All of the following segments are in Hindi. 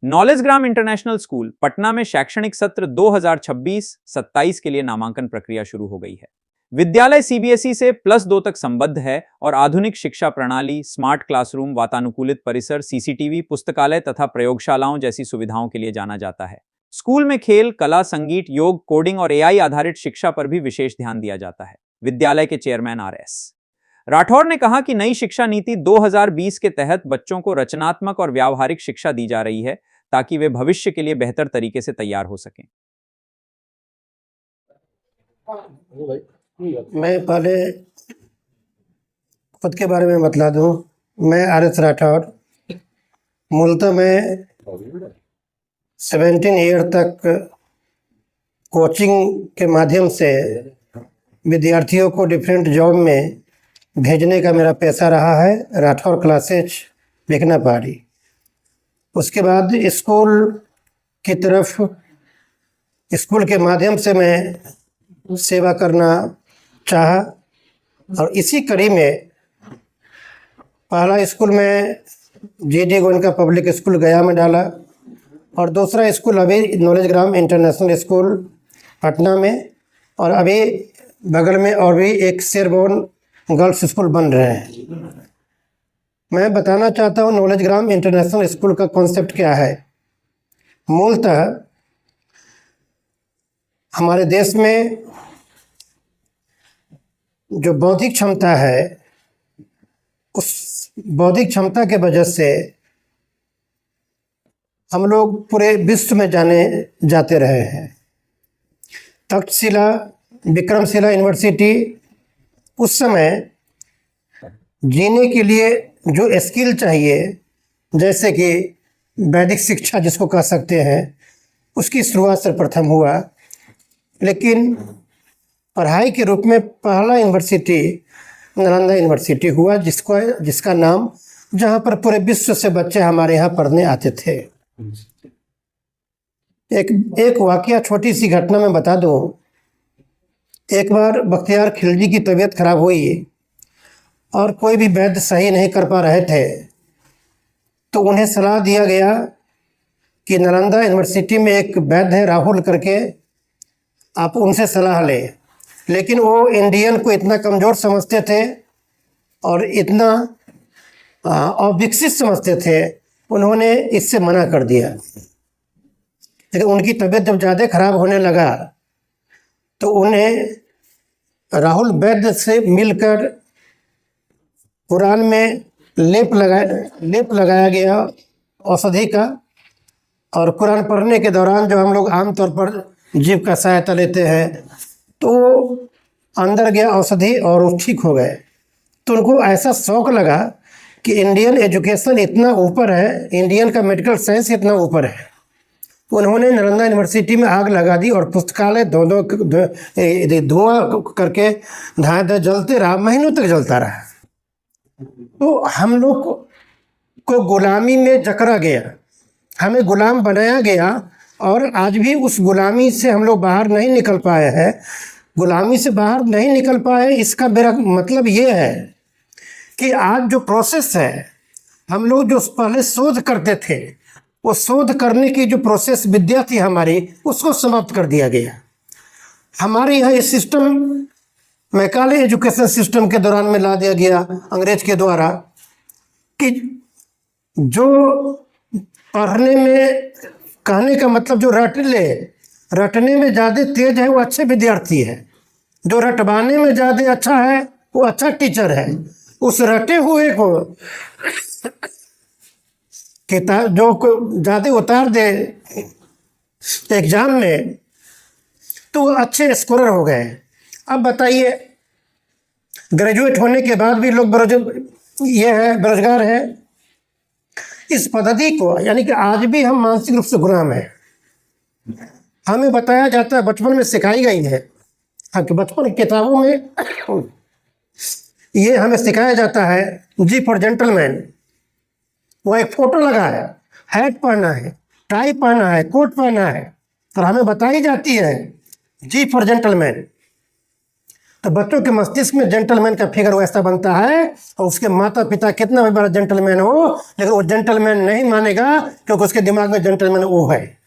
नॉलेज ग्राम इंटरनेशनल स्कूल पटना में शैक्षणिक सत्र 2026-27 के लिए नामांकन प्रक्रिया शुरू हो गई है। विद्यालय सीबीएसई से +2 तक संबद्ध है और आधुनिक शिक्षा प्रणाली, स्मार्ट क्लासरूम, वातानुकूलित परिसर, सीसीटीवी, पुस्तकालय तथा प्रयोगशालाओं जैसी सुविधाओं के लिए जाना जाता है। स्कूल में खेल, कला, संगीत, योग, कोडिंग और एआई आधारित शिक्षा पर भी विशेष ध्यान दिया जाता है। विद्यालय के चेयरमैन आर.एस. राठौर ने कहा कि नई शिक्षा नीति 2020 के तहत बच्चों को रचनात्मक और व्यावहारिक शिक्षा दी जा रही है ताकि वे भविष्य के लिए बेहतर तरीके से तैयार हो सकें। मैं पहले खुद के बारे में बतला दूं। मैं आर.एस. राठौर, मूलतः मैं 17 ईयर तक कोचिंग के माध्यम से विद्यार्थियों को डिफरेंट जॉब में भेजने का मेरा पैसा रहा है। राठौर क्लासेज, बेकना पहाड़ी। उसके बाद स्कूल की तरफ, स्कूल के माध्यम से मैं सेवा करना चाहा और इसी कड़ी में पहला स्कूल में जी.डी. गोयनका पब्लिक स्कूल गया में डाला और दूसरा स्कूल अभी नॉलेज ग्राम इंटरनेशनल स्कूल पटना में, और अभी बगल में और भी एक शेरबोर्न गर्ल्स स्कूल बन रहे हैं। मैं बताना चाहता हूँ नॉलेज ग्राम इंटरनेशनल स्कूल का कॉन्सेप्ट क्या है। मूलतः हमारे देश में जो बौद्धिक क्षमता है, उस बौद्धिक क्षमता के वजह से हम लोग पूरे विश्व में जाने जाते रहे हैं। तक्षशिला, विक्रमशिला यूनिवर्सिटी उस समय जीने के लिए जो स्किल चाहिए, जैसे कि वैदिक शिक्षा जिसको कह सकते हैं, उसकी शुरुआत सर्वप्रथम हुआ। लेकिन पढ़ाई के रूप में पहला यूनिवर्सिटी नालंदा यूनिवर्सिटी हुआ, जिसका नाम, जहाँ पर पूरे विश्व से बच्चे हमारे यहाँ पढ़ने आते थे। एक वाकया, छोटी सी घटना मैं बता दूँ। एक बार बख्तियार खिलजी की तबीयत खराब हुई और कोई भी वैद्य सही नहीं कर पा रहे थे, तो उन्हें सलाह दिया गया कि नालंदा यूनिवर्सिटी में एक वैद्य है राहुल करके, आप उनसे सलाह लें। लेकिन वो इंडियन को इतना कमज़ोर समझते थे और इतना अविकसित समझते थे, उन्होंने इससे मना कर दिया। लेकिन उनकी तबीयत जब ज़्यादा खराब होने लगा तो उन्हें राहुल वैद्य से मिलकर कुरान में लेप लगाया गया औषधि का, और कुरान पढ़ने के दौरान जो हम लोग आमतौर पर जीभ का सहायता लेते हैं, तो अंदर गया औषधि और वो ठीक हो गए। तो उनको ऐसा शौक लगा कि इंडियन एजुकेशन इतना ऊपर है, इंडियन का मेडिकल साइंस इतना ऊपर है। उन्होंने नालंदा यूनिवर्सिटी में आग लगा दी और पुस्तकालय धुआं करके धाए जलते रहा, महीनों तक जलता रहा। तो हम लोग को गुलामी में जकड़ा गया, हमें गुलाम बनाया गया, और आज भी उस गुलामी से हम लोग बाहर नहीं निकल पाए हैं। गुलामी से बाहर नहीं निकल पाए, इसका मेरा मतलब ये है कि आज जो प्रोसेस है, हम लोग जो पहले शोध करते थे, वो शोध करने की जो प्रोसेस विद्या थी हमारी, उसको समाप्त कर दिया गया। हमारे यहाँ ये सिस्टम मैकाले एजुकेशन सिस्टम के दौरान में ला दिया गया अंग्रेज के द्वारा कि जो पढ़ने में, कहने का मतलब जो रटने में ज़्यादा तेज है वो अच्छे विद्यार्थी है, जो रटवाने में ज़्यादा अच्छा है वो अच्छा टीचर है। उस रटे हुए को किताब जो ज़्यादा उतार दे एग्जाम में, तो वो अच्छे स्कोरर हो गए। अब बताइए, ग्रेजुएट होने के बाद भी लोग बेरोजगार है। इस पद्धति को, यानी कि आज भी हम मानसिक रूप से गुलाम हैं। हमें बताया जाता है, बचपन में सिखाई गई है, हाँ, कि बचपन की किताबों में ये हमें सिखाया जाता है, जी फॉर जेंटलमैन। वो एक फोटो लगा है, हैट पहना है, टाई पहना है, कोट पहना है, और हमें बताई जाती है जी फॉर जेंटलमैन। तो बच्चों के मस्तिष्क में जेंटलमैन का फिगर वैसा बनता है, और उसके माता पिता कितना भी बड़ा जेंटलमैन हो, लेकिन वो जेंटलमैन नहीं मानेगा, क्योंकि उसके दिमाग में जेंटलमैन वो है।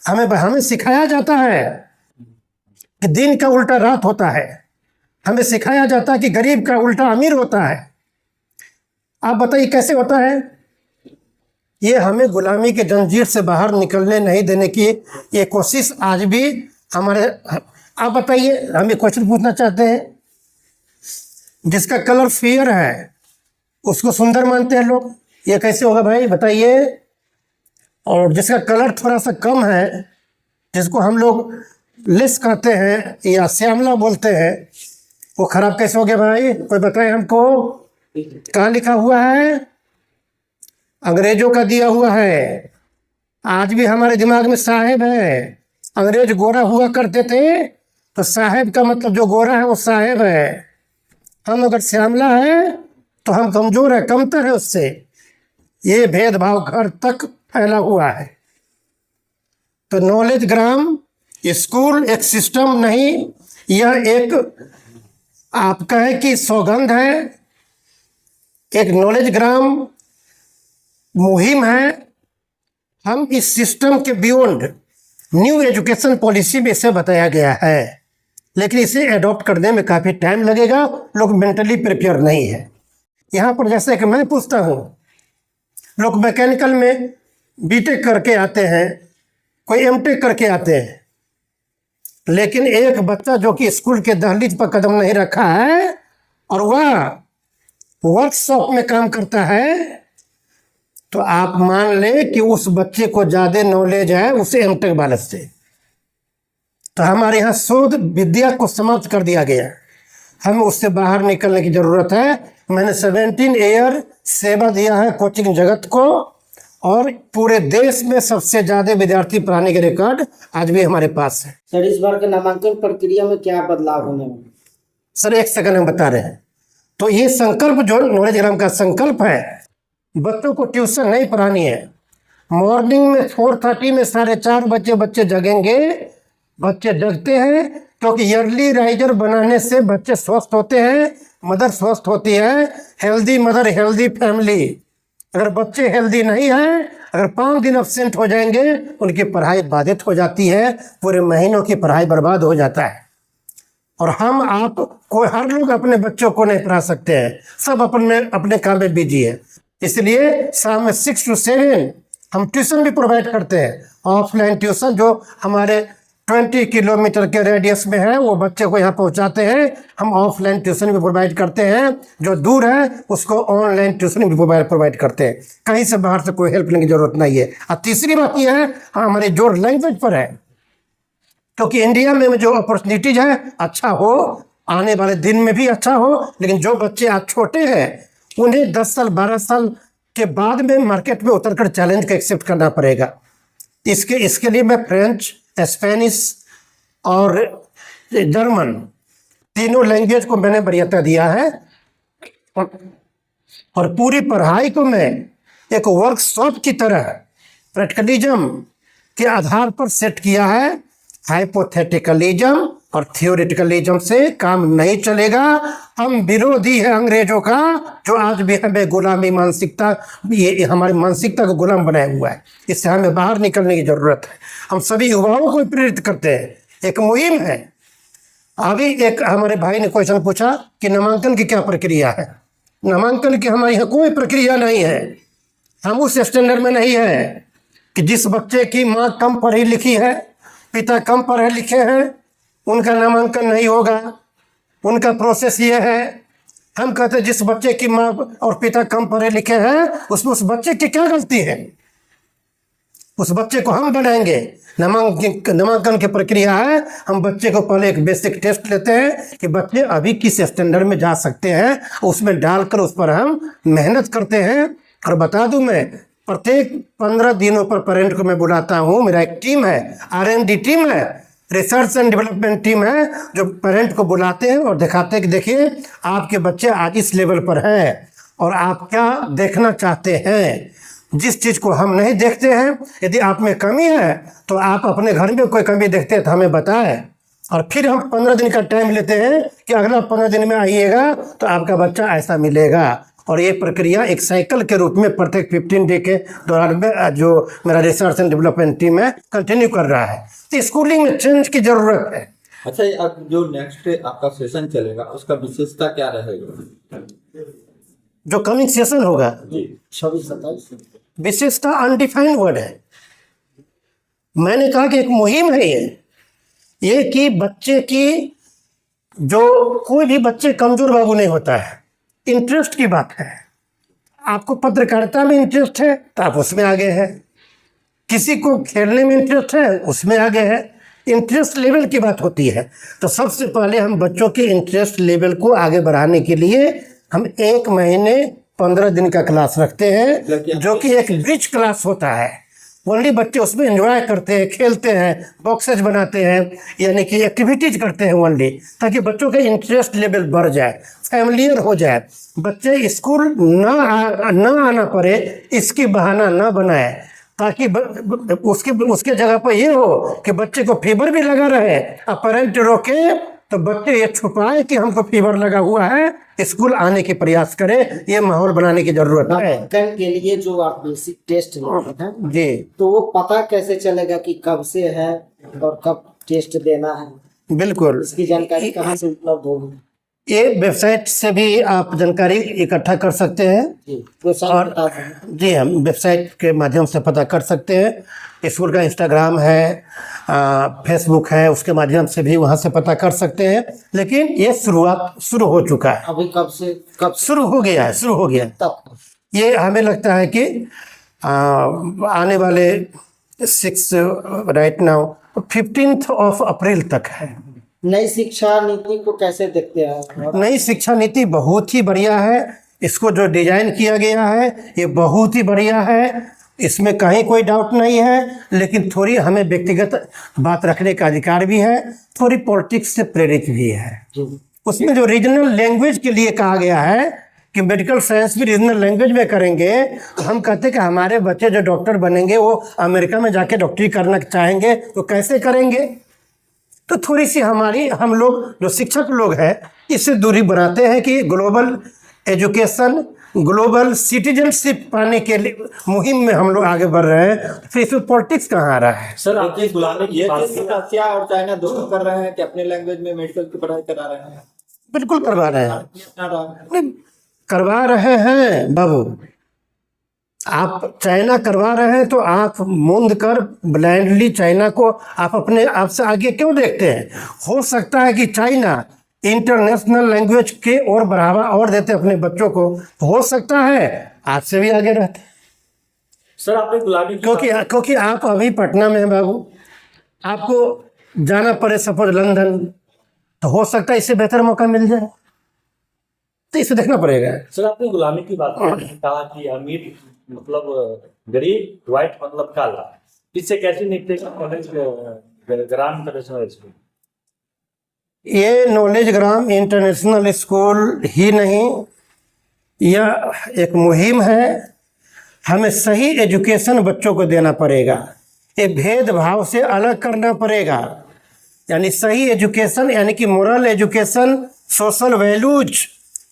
हमें सिखाया जाता है कि दिन का उल्टा रात होता है, हमें सिखाया जाता है कि गरीब का उल्टा अमीर होता है। आप बताइए कैसे होता है? ये हमें गुलामी के जंजीर से बाहर निकलने नहीं देने की ये कोशिश आज भी हमारे। आप बताइए, हम ये क्वेश्चन पूछना चाहते हैं, जिसका कलर फेयर है उसको सुंदर मानते हैं लोग, ये कैसे होगा भाई बताइए? और जिसका कलर थोड़ा सा कम है, जिसको हम लोग लेस कहते हैं या श्यामला बोलते हैं, वो खराब कैसे हो गया भाई? कोई बताए हमको? कहाँ लिखा हुआ है? अंग्रेजों का दिया हुआ है। आज भी हमारे दिमाग में साहेब है। अंग्रेज गोरा हुआ करते थे, तो साहेब का मतलब जो गोरा है वो साहेब है। हम अगर श्यामला है तो हम कमजोर है, कमतर है उससे। ये भेदभाव घर तक फैला हुआ है। तो नॉलेज ग्राम स्कूल एक सिस्टम नहीं, यह एक आपका है कि सौगंध है, एक नॉलेज ग्राम मुहिम है। हम इस सिस्टम के बियॉन्ड न्यू एजुकेशन पॉलिसी में इसे बताया गया है, लेकिन इसे एडॉप्ट करने में काफ़ी टाइम लगेगा। लोग मेंटली प्रिपेयर नहीं है। यहाँ पर जैसे कि मैं पूछता हूँ, लोग मैकेनिकल में बीटेक करके आते हैं, कोई एमटेक करके आते हैं, लेकिन एक बच्चा जो कि स्कूल के दहलीज पर कदम नहीं रखा है और वह वर्कशॉप में काम करता है, तो आप मान ले कि उस बच्चे को ज़्यादा नॉलेज है उसे एमटेक वाले से। तो हमारे यहाँ शोध विद्या को समाप्त कर दिया गया, हमें उससे बाहर निकलने की ज़रूरत है। मैंने 17 ईयर सेवा दिया है कोचिंग जगत को, और पूरे देश में सबसे ज़्यादा विद्यार्थी पढ़ाने के रिकॉर्ड आज भी हमारे पास है। सर, इस बार के नामांकन प्रक्रिया में क्या बदलाव होने में? सर एक सेकंड हम बता रहे हैं। तो ये संकल्प जो नॉलेज ग्राम का संकल्प है, बच्चों को ट्यूशन नहीं पढ़ानी है। मॉर्निंग में 4:30 में 4:30 बच्चे जगेंगे। बच्चे जगते हैं क्योंकि ईयरली राइजर बनाने से बच्चे स्वस्थ होते हैं, मदर स्वस्थ होती है। Healthy mother healthy family. अगर बच्चे हेल्दी नहीं हैं, अगर 5 दिन अब्सेंट हो जाएंगे, उनकी पढ़ाई बाधित हो जाती है, पूरे महीनों की पढ़ाई बर्बाद हो जाता है। और हम आप कोई हर लोग अपने बच्चों को नहीं पढ़ा सकते हैं, सब अपने काम में बिजी है। इसलिए शाम में 6 to 7 हम ट्यूशन भी प्रोवाइड करते हैं, ऑफलाइन ट्यूशन जो हमारे 20 किलोमीटर के रेडियस में है, वो बच्चे को यहाँ पहुँचाते हैं। हम ऑफलाइन ट्यूशन भी प्रोवाइड करते हैं, जो दूर है उसको ऑनलाइन ट्यूशन भी प्रोवाइड करते हैं। कहीं से बाहर से कोई हेल्प लेने की जरूरत नहीं है। और तीसरी बात यह है, हमारे जोर लैंग्वेज पर है, क्योंकि इंडिया में जो अपॉर्चुनिटीज है अच्छा हो, आने वाले दिन में भी अच्छा हो, लेकिन जो बच्चे आज छोटे हैं उन्हें 10 साल 12 साल के बाद में मार्केट में उतरकर चैलेंज का एक्सेप्ट करना पड़ेगा। इसके लिए मैं फ्रेंच, स्पेनिश और जर्मन तीनों लैंग्वेज को मैंने वरीयता दिया है, और पूरी पढ़ाई को मैं एक वर्कशॉप की तरह प्रैक्टिकलिज्म के आधार पर सेट किया है। हाइपोथेटिकलिज्म और थियोरिटिकलिज्म से काम नहीं चलेगा। हम विरोधी है अंग्रेजों का, जो आज भी हमें गुलामी मानसिकता, ये हमारी मानसिकता को गुलाम बनाया हुआ है। इससे हमें बाहर निकलने की जरूरत है। हम सभी युवाओं को प्रेरित करते हैं, एक मुहिम है। अभी एक हमारे भाई ने क्वेश्चन पूछा कि नामांकन की क्या प्रक्रिया है। नामांकन की हमारे यहाँ कोई प्रक्रिया नहीं है। हम उस स्टैंडर्ड में नहीं है कि जिस बच्चे की माँ कम पढ़ी लिखी है, पिता कम पढ़े लिखे हैं, उनका नामांकन नहीं होगा। उनका प्रोसेस ये है, हम कहते हैं जिस बच्चे की माँ और पिता कम पढ़े लिखे हैं, उसमें उस बच्चे की क्या गलती है, उस बच्चे को हम बढ़ाएंगे। नामांकन की प्रक्रिया है, हम बच्चे को पहले एक बेसिक टेस्ट लेते हैं कि बच्चे अभी किस स्टैंडर्ड में जा सकते हैं, उसमें डालकर उस पर हम मेहनत करते हैं। और बता दूं, मैं प्रत्येक 15 दिनों पर पेरेंट को मैं बुलाता हूँ। मेरा एक टीम है, R&D टीम है, रिसर्च एंड डेवलपमेंट टीम है, जो पेरेंट को बुलाते हैं और दिखाते हैं कि देखिए आपके बच्चे आज इस लेवल पर हैं और आप क्या देखना चाहते हैं। जिस चीज़ को हम नहीं देखते हैं, यदि आप में कमी है तो आप अपने घर में कोई कमी देखते हैं तो हमें बताएं, और फिर हम 15 दिन का टाइम लेते हैं कि अगला 15 दिन में आइएगा तो आपका बच्चा ऐसा मिलेगा। और ये प्रक्रिया एक साइकिल के रूप में प्रत्येक 15 डे के दौरान में जो मेरा रिसर्च एंड डेवलपमेंट टीम है कंटिन्यू कर रहा है। तो स्कूलिंग में चेंज की जरूरत है। अच्छा, अब जो नेक्स्ट आपका सेशन चलेगा उसका विशेषता क्या रहेगा? जो कमिंग सेशन होगा 26-27 विशेषता अनडिफाइंड वर्ड है। मैंने कहा कि एक मुहिम है ये कि बच्चे की जो कोई भी बच्चे कमजोर बाबू नहीं होता है। इंटरेस्ट की बात है। आपको पत्रकारिता में इंटरेस्ट है तो आप उसमें आगे हैं, किसी को खेलने में इंटरेस्ट है उसमें आगे है। इंटरेस्ट लेवल की बात होती है। तो सबसे पहले हम बच्चों के इंटरेस्ट लेवल को आगे बढ़ाने के लिए हम 1 महीने 15 दिन का क्लास रखते हैं, जो कि एक ब्रिज क्लास होता है। ओनली बच्चे उसमें एंजॉय करते हैं, खेलते हैं, बॉक्सेज बनाते हैं, यानी कि एक्टिविटीज करते हैं ओनली, ताकि बच्चों का इंटरेस्ट लेवल बढ़ जाए, फैमिलियर हो जाए, बच्चे स्कूल ना आना पड़े इसकी बहाना ना बनाए, ताकि उसके जगह पर ये हो कि बच्चे को फीवर भी लगा रहे और पेरेंट रोके तो बच्चे ये छुपाए कि हमको फीवर लगा हुआ है, स्कूल आने के प्रयास करें। ये माहौल बनाने की जरूरत है। नामांकन के लिए जो आप बेसिक टेस्ट लेते हैं जी, तो वो पता कैसे चलेगा कि कब से है और कब टेस्ट देना है? बिल्कुल। इसकी जानकारी कहाँ से उपलब्ध होगी? ये वेबसाइट से भी आप जानकारी इकट्ठा कर सकते हैं। जी, वेबसाइट और बता दें। जी, हम वेबसाइट के माध्यम से पता कर सकते हैं। स्कूल का इंस्टाग्राम है, फेसबुक है, उसके माध्यम से भी वहाँ से पता कर सकते हैं। लेकिन ये शुरू हो चुका है। अभी कब शुरू हो गया है तक? ये हमें लगता है कि आने वाले 6 राइट नाउ 15 अप्रैल तक है। नई शिक्षा नीति को कैसे देखते हैं? नई शिक्षा नीति बहुत ही बढ़िया है। इसको जो डिजाइन किया गया है ये बहुत ही बढ़िया है, इसमें कहीं कोई डाउट नहीं है। लेकिन थोड़ी हमें व्यक्तिगत बात रखने का अधिकार भी है, थोड़ी पॉलिटिक्स से प्रेरित भी है। उसमें जो रीजनल लैंग्वेज के लिए कहा गया है कि मेडिकल साइंस भी रीजनल लैंग्वेज में करेंगे, तो हम कहते हैं कि हमारे बच्चे जो डॉक्टर बनेंगे वो अमेरिका में जाके डॉक्टरी करना चाहेंगे तो कैसे करेंगे? तो थोड़ी सी हम लोग जो शिक्षक लोग हैं इससे दूरी बनाते हैं कि ग्लोबल एजुकेशन, ग्लोबल सिटीजनशिप पाने के लिए मुहिम में हम लोग आगे बढ़ रहे हैं। फिर इसमें पॉलिटिक्स कहाँ आ रहा है? सर, आपकी गुलामी ये रसिया और चाइना दोनों कर रहे हैं कि अपने लैंग्वेज में मेडिकल की पढ़ाई करा रहे हैं? बिल्कुल करवा रहे हैं, नहीं, नहीं करवा रहे हैं बाबू। आप चाइना करवा रहे हैं तो आप मूंद कर ब्लाइंडली चाइना को आप अपने आप से आगे क्यों देखते हैं? हो सकता है कि चाइना इंटरनेशनल लैंग्वेज के और बढ़ावा और देते अपने बच्चों को, हो सकता है आपसे भी आगे रहते। सर, आपने गुलामी क्योंकि आप अभी पटना में हैं बाबू, आपको जाना पड़े सपोज लंदन, तो हो सकता है इससे बेहतर मौका मिल जाए, तो इसे देखना पड़ेगा। सर, आपने गुलामी की बात कहा कि अमीर मतलब गरीब, व्हाइट मतलब काला, इससे कैसे निपटेगा कॉलेज ग्राम इंटरनेशनल स्कूल? ये नॉलेज ग्राम इंटरनेशनल स्कूल ही नहीं, यह एक मुहिम है। हमें सही एजुकेशन बच्चों को देना पड़ेगा, ये भेदभाव से अलग करना पड़ेगा। यानी सही एजुकेशन, यानी कि मोरल एजुकेशन, सोशल वैल्यूज,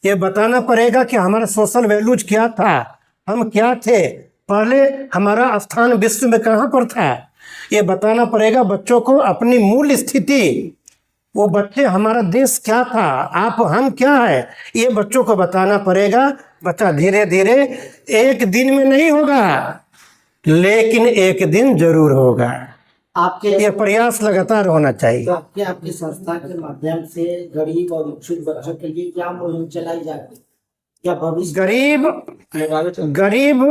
ये बताना पड़ेगा कि हमारा सोशल वैल्यूज क्या था, हम क्या थे, पहले हमारा स्थान विश्व में कहाँ पर था, ये बताना पड़ेगा बच्चों को। अपनी मूल स्थिति, वो बच्चे हमारा देश क्या था, हम क्या है, ये बच्चों को बताना पड़ेगा। बच्चा धीरे धीरे, एक दिन में नहीं होगा लेकिन एक दिन जरूर होगा। आपके ये प्रयास लगातार होना चाहिए। तो आपकी संस्था के माध्यम से गरीब और इच्छुक बच्चों के लिए क्या मुहिम चलाई जाती है? क्या भविष्य गरीब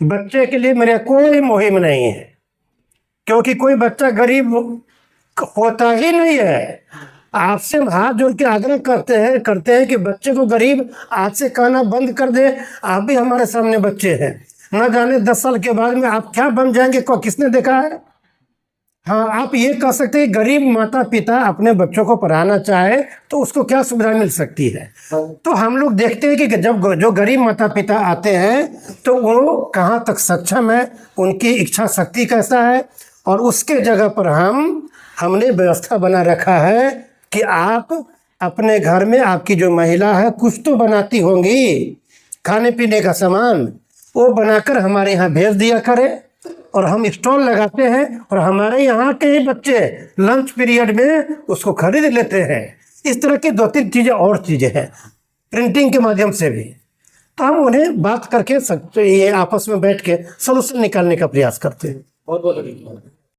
बच्चे के लिए मेरा कोई मुहिम नहीं है, क्योंकि कोई बच्चा गरीब होता ही नहीं है। आपसे हाथ जोड़ के आग्रह करते हैं कि बच्चे को गरीब आज से कहना बंद कर दे। आप भी हमारे सामने बच्चे हैं, न जाने 10 साल के बाद में आप क्या बन जाएंगे, को किसने देखा है। हाँ, आप ये कह सकते हैं गरीब माता पिता अपने बच्चों को पढ़ाना चाहे तो उसको क्या सुविधा मिल सकती है। तो हम लोग देखते हैं कि जब जो गरीब माता पिता आते हैं तो वो कहाँ तक सक्षम है, उनकी इच्छा शक्ति कैसा है और उसके जगह पर हमने व्यवस्था बना रखा है कि आप अपने घर में आपकी जो महिला है कुछ तो बनाती होंगी खाने पीने का सामान, वो बनाकर हमारे यहाँ भेज दिया करे और हम स्टॉल लगाते हैं और हमारे यहाँ के ही बच्चे लंच पीरियड में उसको खरीद लेते हैं। इस तरह की 2-3 चीज़ें और चीज़ें हैं प्रिंटिंग के माध्यम से भी। तो हम उन्हें बात करके ये आपस में बैठ के सलूशन निकालने का प्रयास करते हैं। बहुत बहुत धन्यवाद।